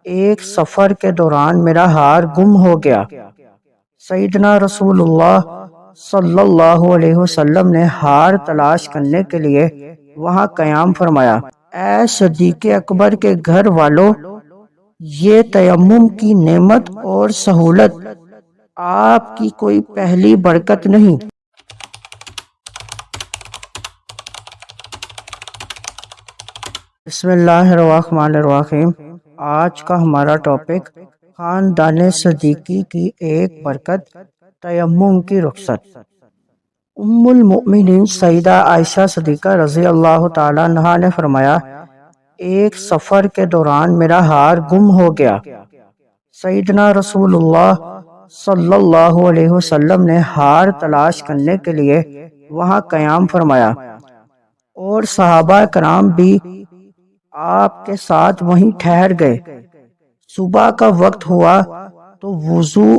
ایک سفر کے دوران میرا ہار گم ہو گیا۔ سیدنا رسول اللہ صلی اللہ علیہ وسلم نے ہار تلاش کرنے کے لیے وہاں قیام فرمایا۔ اے صدیق اکبر کے گھر والوں، یہ تیمم کی نعمت اور سہولت آپ کی کوئی پہلی برکت نہیں۔ بسم اللہ الرحمن الرحیم۔ آج کا ہمارا ٹاپک خاندان صدیقی کی ایک برکت، تیمم کی رخصت۔ ام المؤمنین سیدہ عائشہ صدیقہ رضی اللہ تعالی عنہا نے فرمایا، ایک سفر کے دوران میرا ہار گم ہو گیا۔ سیدنا رسول اللہ صلی اللہ علیہ وسلم نے ہار تلاش کرنے کے لیے وہاں قیام فرمایا اور صحابہ کرام بھی آپ کے ساتھ وہیں ٹھہر گئے۔ صبح کا وقت ہوا تو وضو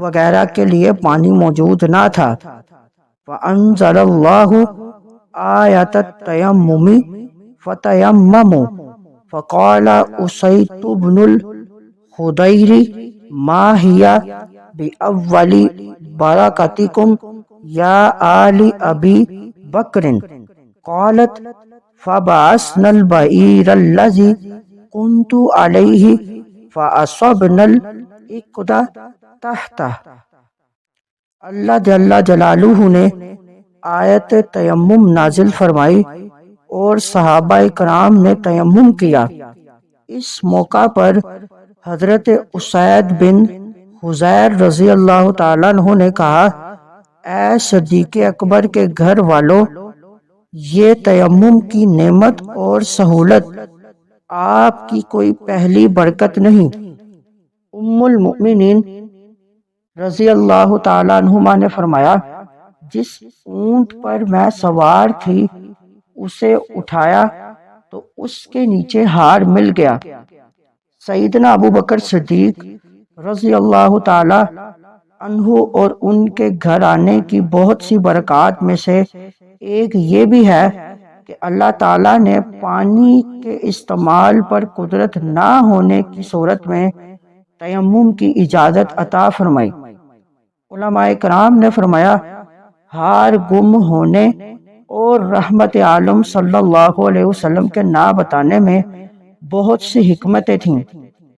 وغیرہ کے لیے پانی موجود نہ تھا۔ فَأَنزَلَ اللَّهُ آیَةَ التَّیَمُّمِ فَتَیَمَّمُوا فَقَالَ أُسَیدُ بْنُ الْخُدَیرِ مَا ہِیَ بِأَوَّلِ بَرَکَتِکُمْ یا آلِ ابی بکر؟ قالت فَبَعَثْنَا الْبَعِیرَ الَّذِی كُنْتُ عَلَیہ فَأَصَبْنَا الْعِقْدَ تَحْتَهُ۔ اللہ جل جلالہ نے آیت تیمم نازل فرمائی اور صحابہ کرام نے تیمم کیا۔ اس موقع پر حضرت اسید بن حضیر رضی اللہ تعالیٰ عنہ نے کہا، اے صدیق اکبر کے گھر والوں، یہ تیمم کی نعمت اور سہولت آپ کی کوئی پہلی برکت نہیں۔ ام المؤمنین رضی اللہ تعالیٰ عنہما نے فرمایا، جس اونٹ پر میں سوار تھی اسے اٹھایا تو اس کے نیچے ہار مل گیا۔ سیدنا ابو بکر صدیق رضی اللہ تعالیٰ عنہ اور ان کے گھر آنے کی بہت سی برکات میں سے ایک یہ بھی ہے کہ اللہ تعالیٰ نے پانی کے استعمال پر قدرت نہ ہونے کی صورت میں تیمم کی اجازت عطا فرمائی۔ علماء کرام نے فرمایا، ہار گم ہونے اور رحمت عالم صلی اللہ علیہ وسلم کے نہ بتانے میں بہت سی حکمتیں تھیں۔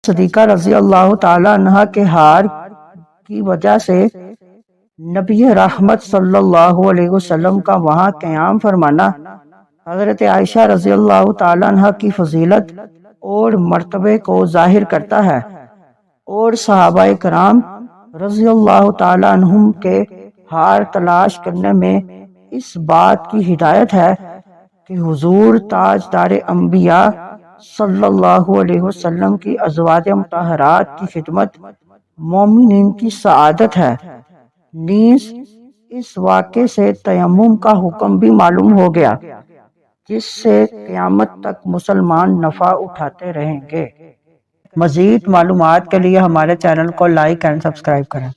صدیقہ رضی اللہ تعالی عنہ کے ہار کی وجہ سے نبی رحمت صلی اللہ علیہ وسلم کا وہاں قیام فرمانا حضرت عائشہ رضی اللہ تعالی عنہ کی فضیلت اور مرتبے کو ظاہر کرتا ہے، اور صحابہ کرام رضی اللہ تعالی عنہم کے ہار تلاش کرنے میں اس بات کی ہدایت ہے کہ حضور تاجدار انبیاء صلی اللہ علیہ وسلم کی ازواج مطہرات کی خدمت مومنین کی سعادت ہے۔ نیز اس واقعے سے تیمم کا حکم بھی معلوم ہو گیا، جس سے قیامت تک مسلمان نفع اٹھاتے رہیں گے۔ مزید معلومات کے لیے ہمارے چینل کو لائک اینڈ سبسکرائب کریں۔